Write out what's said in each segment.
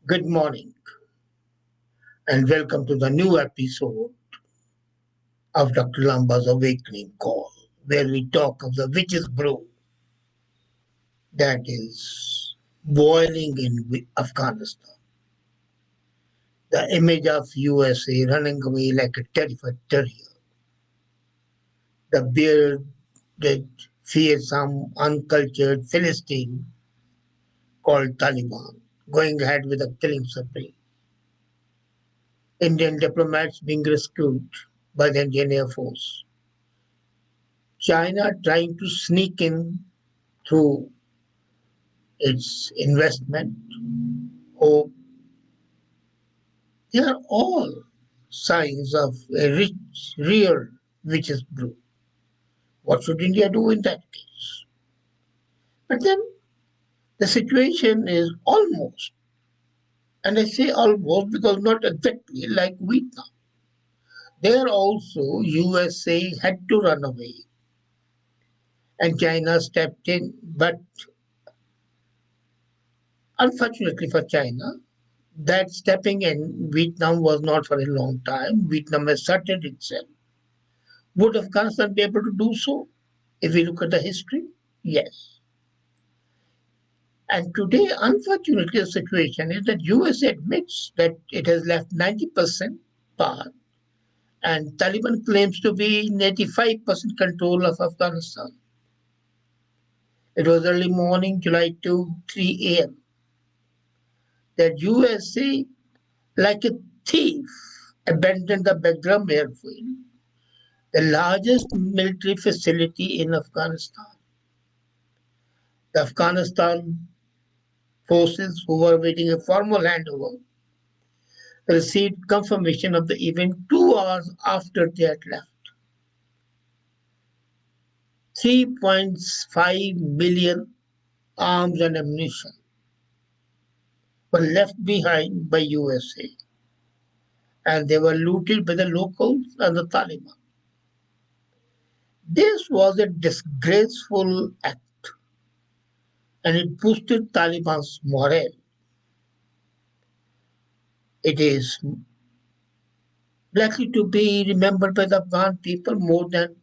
Good morning and welcome to the new episode of Dr. Lamba's Awakening Call, where we talk of the witch's brew that is boiling in Afghanistan. The image of USA running away like a terrified terrier, the bearded, fearsome, uncultured Philistine called Taliban, going ahead with a killing spree. Indian diplomats being rescued by the Indian Air Force. China trying to sneak in through its investment, hope, they are all signs of a rich, real witch's brew. What should India do in that case? But then the situation is almost, and I say almost because not exactly like Vietnam. There also USA had to run away and China stepped in. But unfortunately for China, that stepping in Vietnam was not for a long time. Vietnam asserted itself. Would Afghanistan be able to do so? If we look at the history, yes. And today, unfortunately, the situation is that USA admits that it has left 90% part, and Taliban claims to be 85% control of Afghanistan. It was early morning, July 2, 3 a.m., that USA, like a thief, abandoned the Bagram airfield, the largest military facility in Afghanistan. The Afghanistan forces, who were awaiting a formal handover, received confirmation of the event 2 hours after they had left. 3.5 million arms and ammunition were left behind by USA, and they were looted by the locals and the Taliban. This was a disgraceful act, and it boosted Taliban's morale. It is likely to be remembered by the Afghan people more than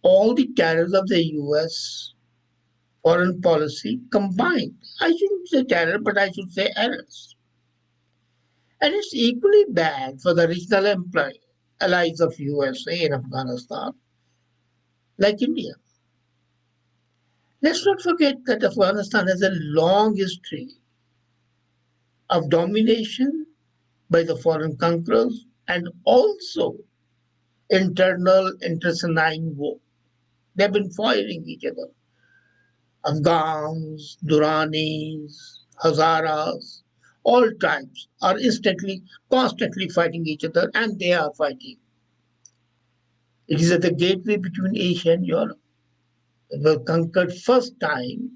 all the terrors of the US foreign policy combined. I shouldn't say terror, but I should say errors. And it's equally bad for the regional allies of USA in Afghanistan, like India. Let's not forget that Afghanistan has a long history of domination by the foreign conquerors and also internal internecine war. They've been fighting each other. Afghans, Duranis, Hazaras, all tribes are constantly fighting each other, and they are fighting. It is at the gateway between Asia and Europe. It was conquered first time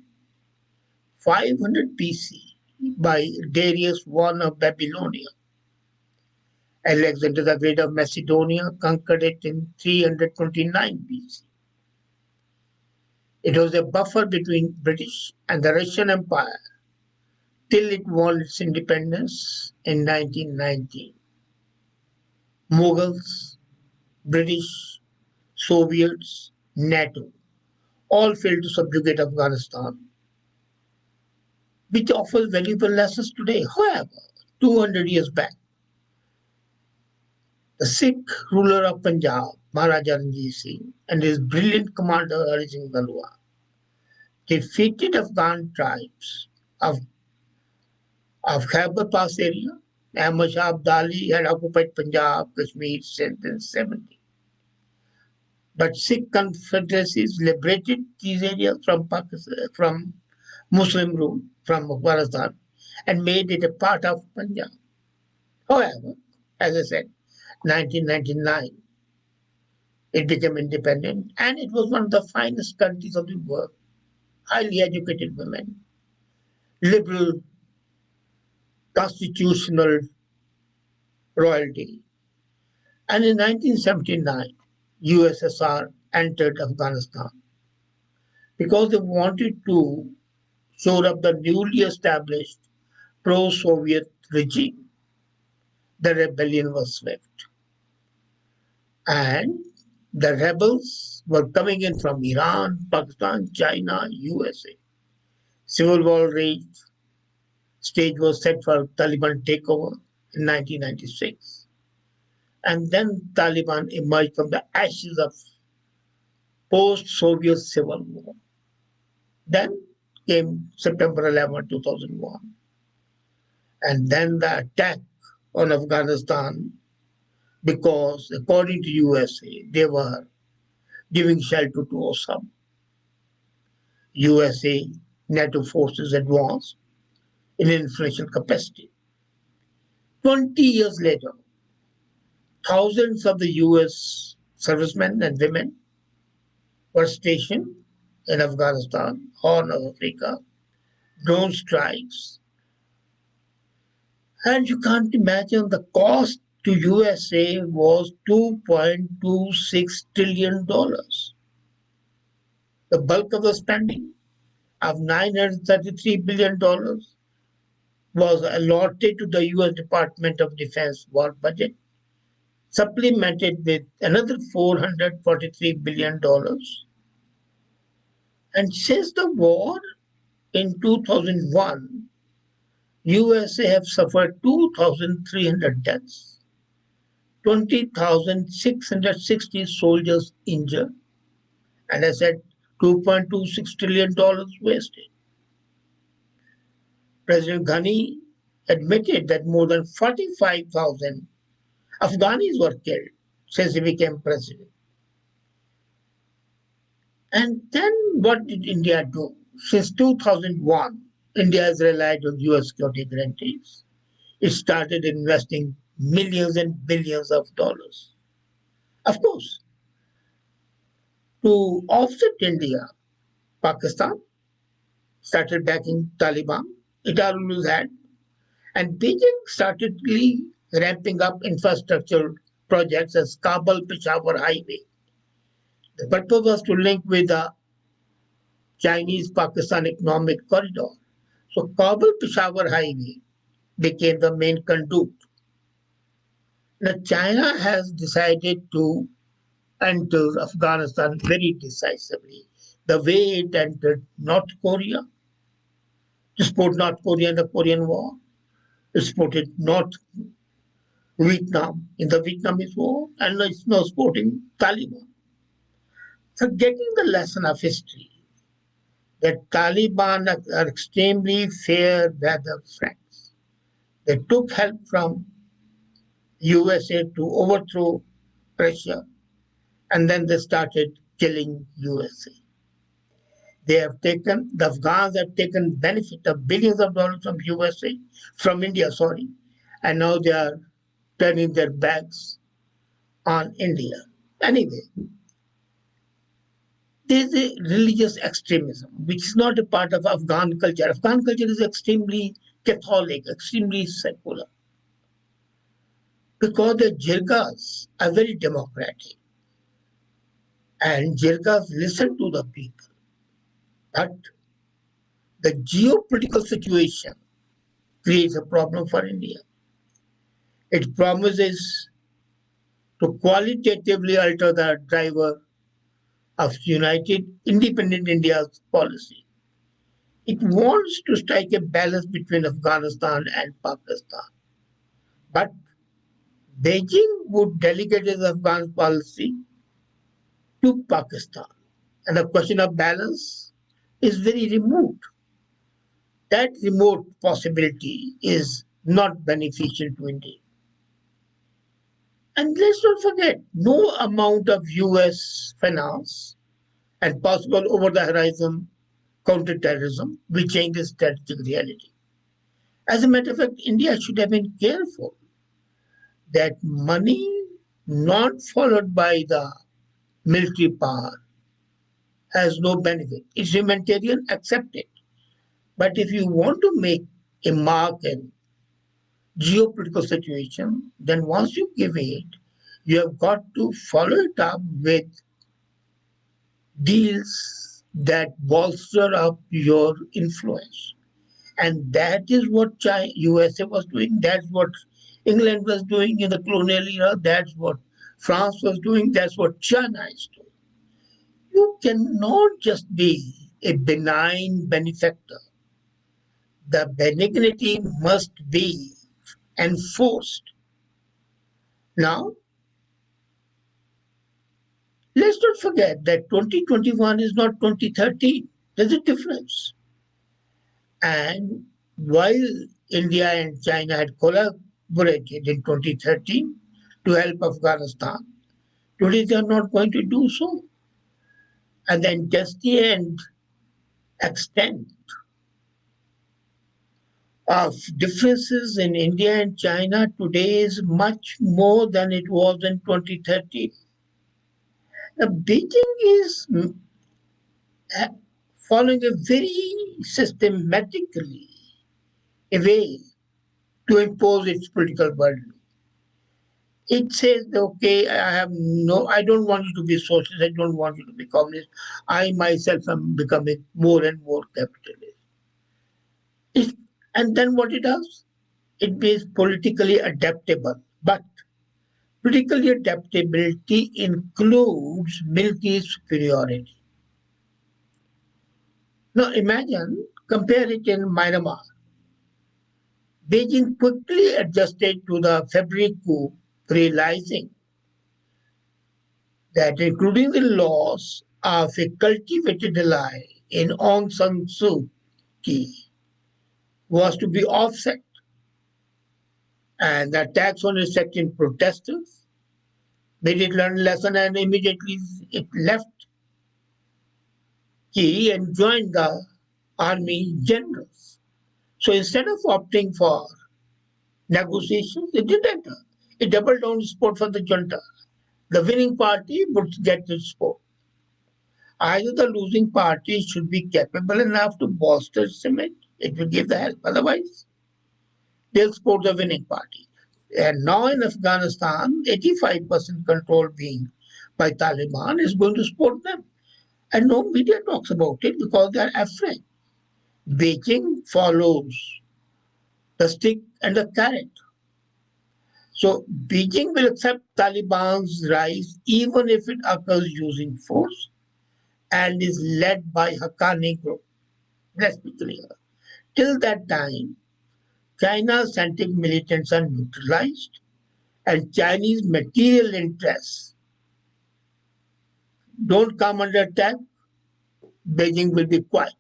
500 BC by Darius I of Babylonia. Alexander the Great of Macedonia conquered it in 329 BC. It was a buffer between British and the Russian Empire till it won its independence in 1919. Mughals, British, Soviets, NATO all failed to subjugate Afghanistan, which offers valuable lessons today. However, 200 years back, the Sikh ruler of Punjab, Maharaja Ranjit Singh, and his brilliant commander Hari Singh Nalwa defeated Afghan tribes of Khyber Pass area. Ahmad Shah Abdali had occupied Punjab, Kashmir, Sindh in 70. But Sikh confederacies liberated these areas from Pakistan, from Muslim rule, from Afghanistan, and made it a part of Punjab. However, as I said, 1999, it became independent, and it was one of the finest countries of the world. Highly educated women, liberal constitutional royalty. And in 1979, USSR entered Afghanistan because they wanted to shore up the newly established pro-Soviet regime, the rebellion was swift. And the rebels were coming in from Iran, Pakistan, China, USA. Civil war raged. Stage was set for Taliban takeover in 1996. And then Taliban emerged from the ashes of post-Soviet civil war. Then came September 11, 2001. And then the attack on Afghanistan because, according to USA, they were giving shelter to Osama. USA NATO forces advanced in influential capacity. 20 years later, thousands of the US servicemen and women were stationed in Afghanistan, Horn of Africa, drone strikes, and you can't imagine the cost to USA was $2.26 trillion. The bulk of the spending of $933 billion was allotted to the US Department of Defense war budget, supplemented with another $443 billion. And since the war in 2001, USA have suffered 2,300 deaths, 20,660 soldiers injured, and I said $2.26 trillion wasted. President Ghani admitted that more than 45,000 Afghanis were killed since he became president. And then what did India do? Since 2001, India has relied on US security guarantees. It started investing millions and billions of dollars. Of course, to offset India, Pakistan started backing Taliban. It always had. And Beijing started ramping up infrastructure projects as Kabul Peshawar Highway. The purpose was to link with the Chinese Pakistan economic corridor. So Kabul Peshawar Highway became the main conduit. Now China has decided to enter Afghanistan very decisively. The way it entered North Korea to support North Korea in the Korean War, it supported North Vietnam in the Vietnamese War, and it's now supporting Taliban. Forgetting the lesson of history that Taliban are extremely fair weather friends. They took help from USA to overthrow Russia, and then they started killing USA. The Afghans have taken benefit of billions of dollars from USA, from India, sorry, and now they are turning their backs on India. Anyway, there is a religious extremism, which is not a part of Afghan culture. Afghan culture is extremely Catholic, extremely secular, because the Jirgas are very democratic, and Jirgas listen to the people. But the geopolitical situation creates a problem for India. It promises to qualitatively alter the driver of United Independent India's policy. It wants to strike a balance between Afghanistan and Pakistan. But Beijing would delegate its Afghan policy to Pakistan. And the question of balance is very remote. That remote possibility is not beneficial to India. And let's not forget, no amount of US finance and possible over the horizon counterterrorism will change the strategic reality. As a matter of fact, India should have been careful that money not followed by the military power has no benefit. It's humanitarian, accept it. But if you want to make a mark in geopolitical situation, then once you give it, you have got to follow it up with deals that bolster up your influence. And that is what USA was doing. That's what England was doing in the colonial era. That's what France was doing. That's what China is doing. You cannot just be a benign benefactor. The benignity must be enforced. Now, let's not forget that 2021 is not 2013. There's a difference. And while India and China had collaborated in 2013 to help Afghanistan, today they are not going to do so. And the intensity and extent of differences in India and China today is much more than it was in 2013. Now, Beijing is following a very systematically a way to impose its political burden. It says, okay, I don't want you to be socialist, I don't want you to be communist. I myself am becoming more and more capitalist. It, and then what it does? It is politically adaptable. But politically adaptability includes military superiority. Now imagine, compare it in Myanmar. Beijing quickly adjusted to the February coup, realizing that including the loss of a cultivated ally in Aung San Suu Kyi was to be offset, and the attacks on second protesters made it learn a lesson, and immediately it left Kyi and joined the army generals. So instead of opting for negotiations, it didn't enter. It doubled down support for the junta. The winning party would get the support. Either the losing party should be capable enough to bolster its image, it will give the help. Otherwise, they'll support the winning party. And now in Afghanistan, 85% control being by Taliban is going to support them. And no media talks about it because they are afraid. Beijing follows the stick and the carrot. So Beijing will accept Taliban's rise even if it occurs using force and is led by Haqqani group. Let's be clear. Till that time, China's centric militants are neutralized and Chinese material interests don't come under attack, Beijing will be quiet.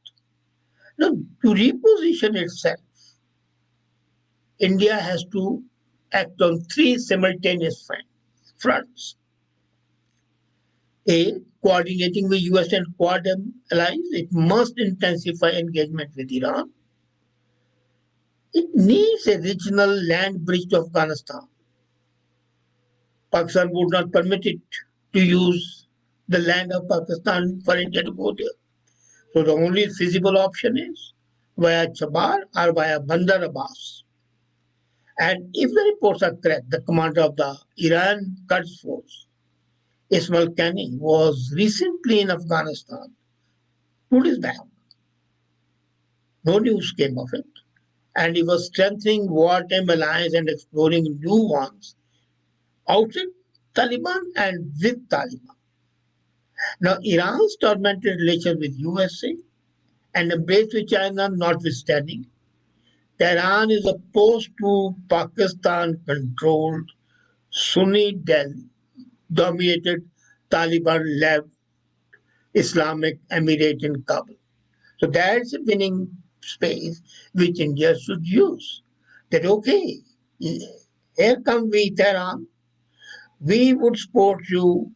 Now, to reposition itself, India has to act on three simultaneous fronts. A, coordinating with US and Quad allies, it must intensify engagement with Iran. It needs a regional land bridge to Afghanistan. Pakistan would not permit it to use the land of Pakistan for India to go there. So the only feasible option is via Chabar or via Bandar Abbas. And if the reports are correct, the commander of the Iran Quds Force, Ismail Kani, was recently in Afghanistan 2 days back. No news came of it. And he was strengthening wartime alliance and exploring new ones outside Taliban and with Taliban. Now, Iran's tormented relations with USA and embrace with China notwithstanding, Tehran is opposed to Pakistan-controlled Sunni dominated Taliban-led Islamic Emirate in Kabul. So that's a winning space which India should use. That okay, here come we Tehran, we would support you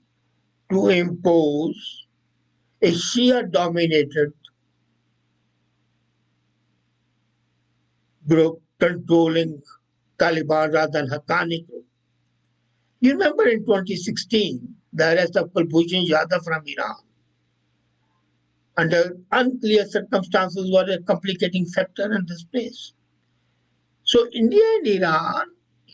to impose a Shia-dominated group controlling Taliban rather than Haqqani group. You remember in 2016, the arrest of Kulbhushan Yadav from Iran under unclear circumstances was a complicating factor in this place. So India and Iran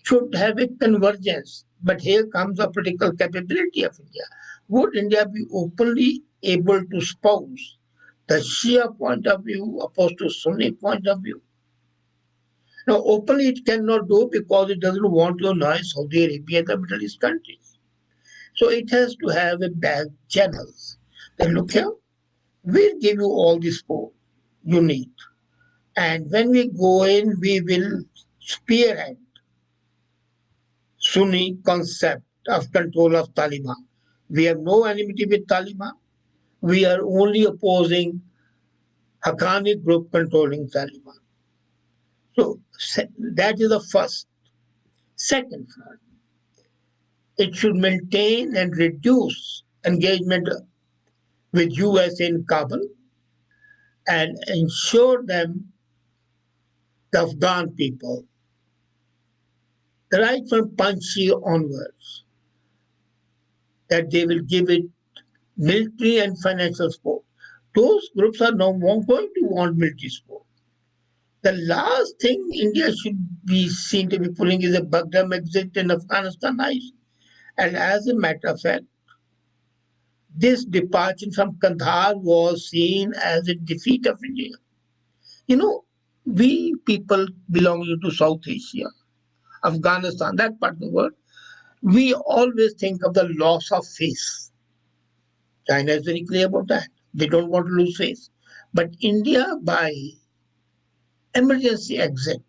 should have a convergence, but here comes the political capability of India. Would India be openly able to espouse the Shia point of view opposed to Sunni point of view? Now, openly it cannot do because it doesn't want to annoy Saudi Arabia and the Middle East countries. So it has to have a back channels. Then look here, we'll give you all the support you need. And when we go in, we will spearhead Sunni concept of control of Taliban. We have no enmity with Taliban. We are only opposing Haqqani group controlling Taliban. So that is the first. Second, it should maintain and reduce engagement with US in Kabul and ensure them, the Afghan people, right from Panjshir onwards, that they will give it military and financial support. Those groups are no more going to want military support. The last thing India should be seen to be pulling is a Baghdad exit in Afghanistan eyes. And as a matter of fact, this departure from Kandahar was seen as a defeat of India. You know, we people belonging to South Asia, Afghanistan, that part of the world, we always think of the loss of face. China is very clear about that. They don't want to lose face. But India, by emergency exit,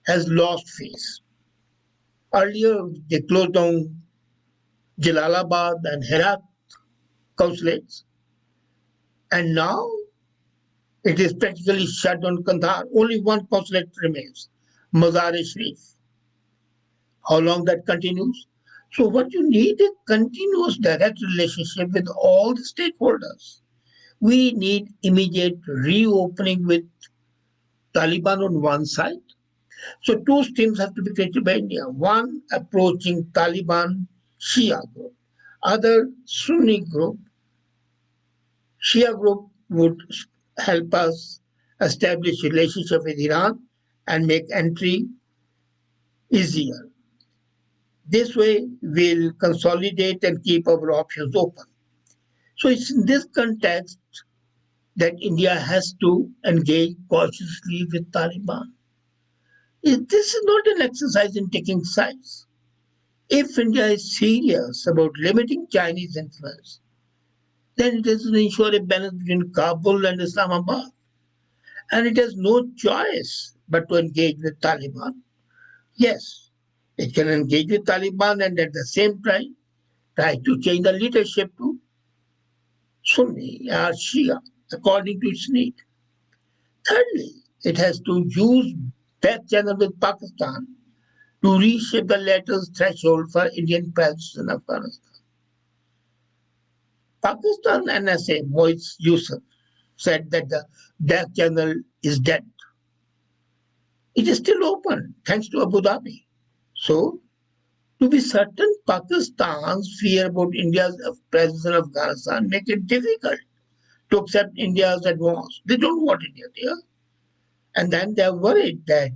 has lost face. Earlier, they closed down Jalalabad and Herat consulates, and now it is practically shut on Kandahar. Only one consulate remains, Mazar-e-Sharif. How long that continues? So what you need is continuous direct relationship with all the stakeholders. We need immediate reopening with Taliban on one side. So two streams have to be created by India. One approaching Taliban Shia group, other Sunni group. Shia group would help us establish relationship with Iran and make entry easier. This way, we'll consolidate and keep our options open. So it's in this context that India has to engage cautiously with Taliban. This is not an exercise in taking sides. If India is serious about limiting Chinese influence, then it has to ensure a balance between Kabul and Islamabad. And it has no choice but to engage with Taliban. Yes, it can engage with Taliban and at the same time try to change the leadership to Sunni or Shia according to its need. Thirdly, it has to use back channel with Pakistan to reshape the latter's threshold for Indian presence in Afghanistan. Pakistan NSA Moise Yusuf said that the back channel is dead. It is still open thanks to Abu Dhabi. So, to be certain, Pakistan's fear about India's presence in Afghanistan make it difficult to accept India's advance. They don't want India there. And then they're worried that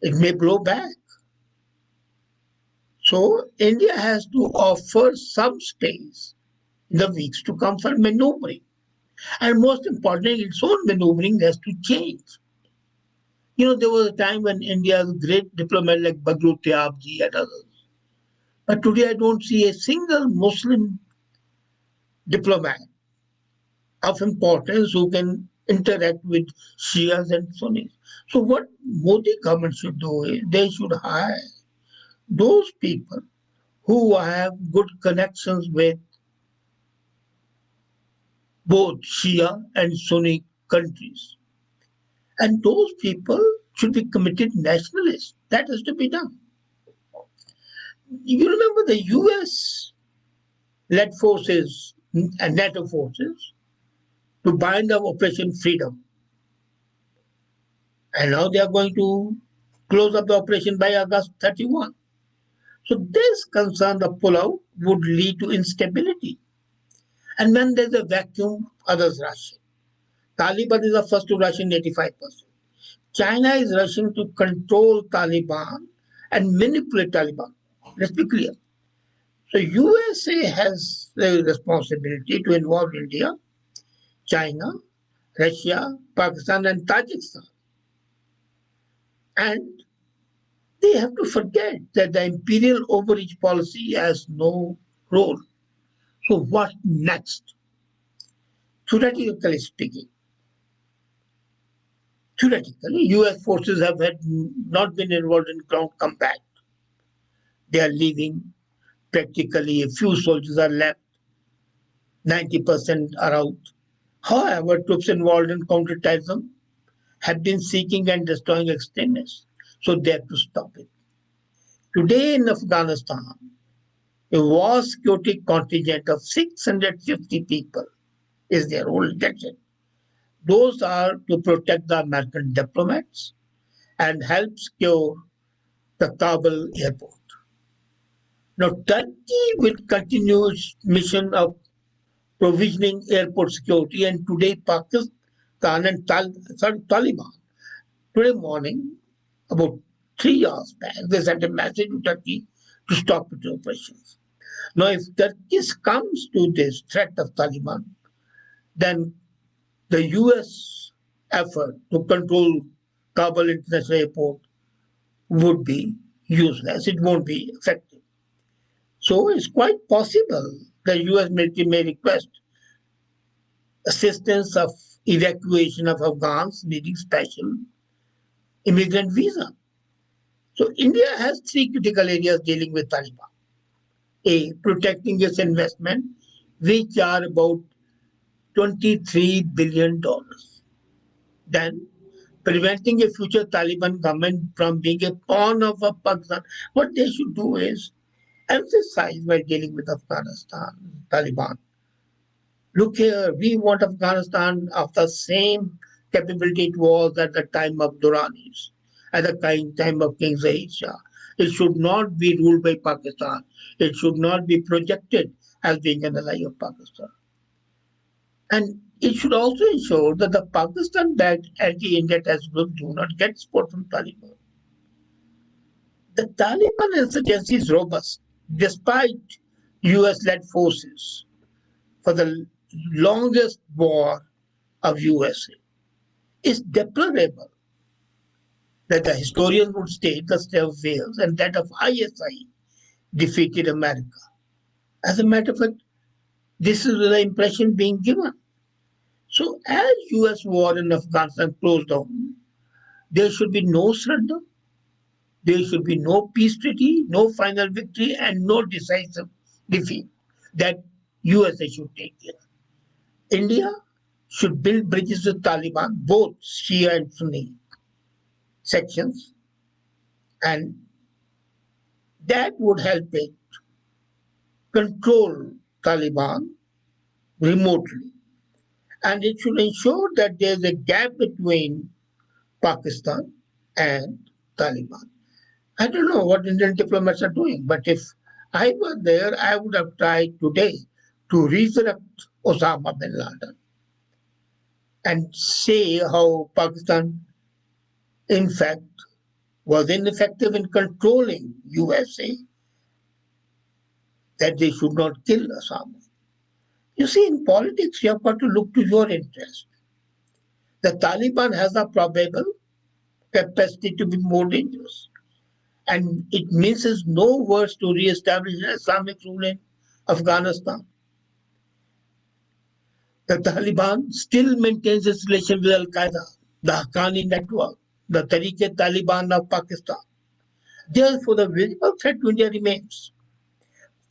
it may blow back. So India has to offer some space in the weeks to come for maneuvering. And most importantly, its own maneuvering has to change. You know, there was a time when India's great diplomat like Badru Tyabji and others. But today I don't see a single Muslim diplomat of importance who can interact with Shias and Sunnis. So what Modi government should do is they should hire those people who have good connections with both Shia and Sunni countries. And those people should be committed nationalists. That has to be done. You remember the US led forces and NATO forces to bind up Operation Freedom. And now they are going to close up the operation by August 31. So this concern, the pullout, would lead to instability. And when there's a vacuum, others rush. Taliban is the first to rush in 85%. China is rushing to control Taliban and manipulate Taliban. Let's be clear. So USA has the responsibility to involve India, China, Russia, Pakistan, and Tajikistan. And they have to forget that the imperial overreach policy has no role. So what next? Theoretically speaking, US forces have not been involved in ground combat. They are leaving. Practically, a few soldiers are left. 90% are out. However, troops involved in counterterrorism have been seeking and destroying extremists. So they have to stop it. Today in Afghanistan, a vast security contingent of 650 people is their whole intention. Those are to protect the American diplomats and help secure the Kabul airport. Now, Turkey will continue its mission of provisioning airport security, and today Pakistan and Taliban, today morning, about 3 hours back, they sent a message to Turkey to stop its operations. Now, if Turkey comes to this threat of Taliban, then the US effort to control Kabul International Airport would be useless. It won't be effective. So it's quite possible the US military may request assistance of evacuation of Afghans needing special immigrant visa. So India has three critical areas dealing with Taliban. A, protecting its investment, which are about $23 billion. Then, preventing a future Taliban government from being a pawn of a Pakistan. What they should do is emphasize while dealing with Afghanistan, Taliban. Look here, we want Afghanistan of the same capability it was at the time of Duranis, at the time of King Zahid Shah. It should not be ruled by Pakistan. It should not be projected as being an ally of Pakistan. And it should also ensure that the Pakistan-backed anti-India terrorist groups do not get support from Taliban. The Taliban insurgency is robust, despite US-led forces for the longest war of USA. It's deplorable that the historians would state the state of Wales and that of ISI defeated America. As a matter of fact, this is the impression being given. So, as US war in Afghanistan closed down, there should be no surrender, there should be no peace treaty, no final victory, and no decisive defeat that USA should take care. India should build bridges with Taliban, both Shia and Sunni sections, and that would help it control Taliban remotely. And it should ensure that there's a gap between Pakistan and Taliban. I don't know what Indian diplomats are doing, but if I were there, I would have tried today to resurrect Osama bin Laden and say how Pakistan, in fact, was ineffective in controlling USA, that they should not kill Osama. You see, in politics, you have got to look to your interest. The Taliban has a probable capacity to be more dangerous. And it means no words to re-establish Islamic rule in Afghanistan. The Taliban still maintains its relation with Al Qaeda, the Haqqani network, the Taliban of Pakistan. Therefore, the visible threat to India remains.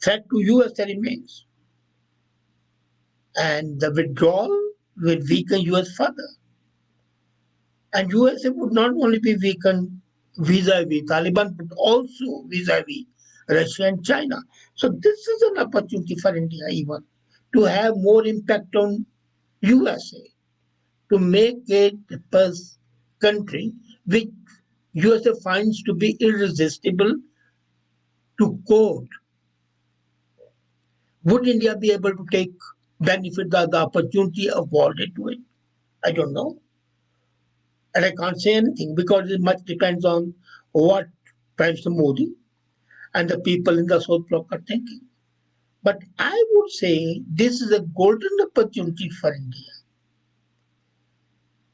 Threat to US remains. And the withdrawal will weaken US further. And USA would not only be weakened vis-a-vis Taliban, but also vis-a-vis Russia and China. So this is an opportunity for India even to have more impact on USA, to make it a country which USA finds to be irresistible to court. Would India be able to take benefit of the opportunity afforded to it? I don't know. And I can't say anything because it much depends on what Prime Minister Modi and the people in the South Bloc are thinking. But I would say this is a golden opportunity for India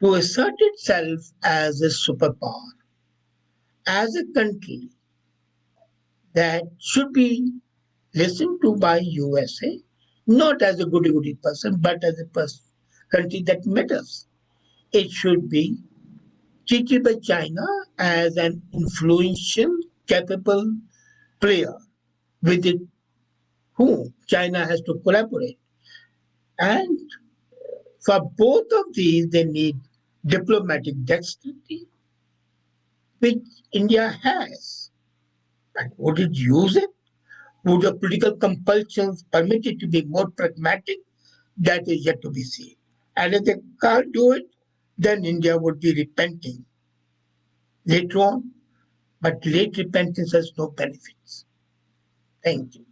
to assert itself as a superpower. as a country that should be listened to by USA, not as a goody-goody person, but as a country that matters. It should be treated by China as an influential, capable player with it, whom China has to collaborate. And for both of these, they need diplomatic dexterity, which India has. And would it use it? Would the political compulsions permit it to be more pragmatic? That is yet to be seen. And if they can't do it, then India would be repenting later on. But late repentance has no benefits. Thank you.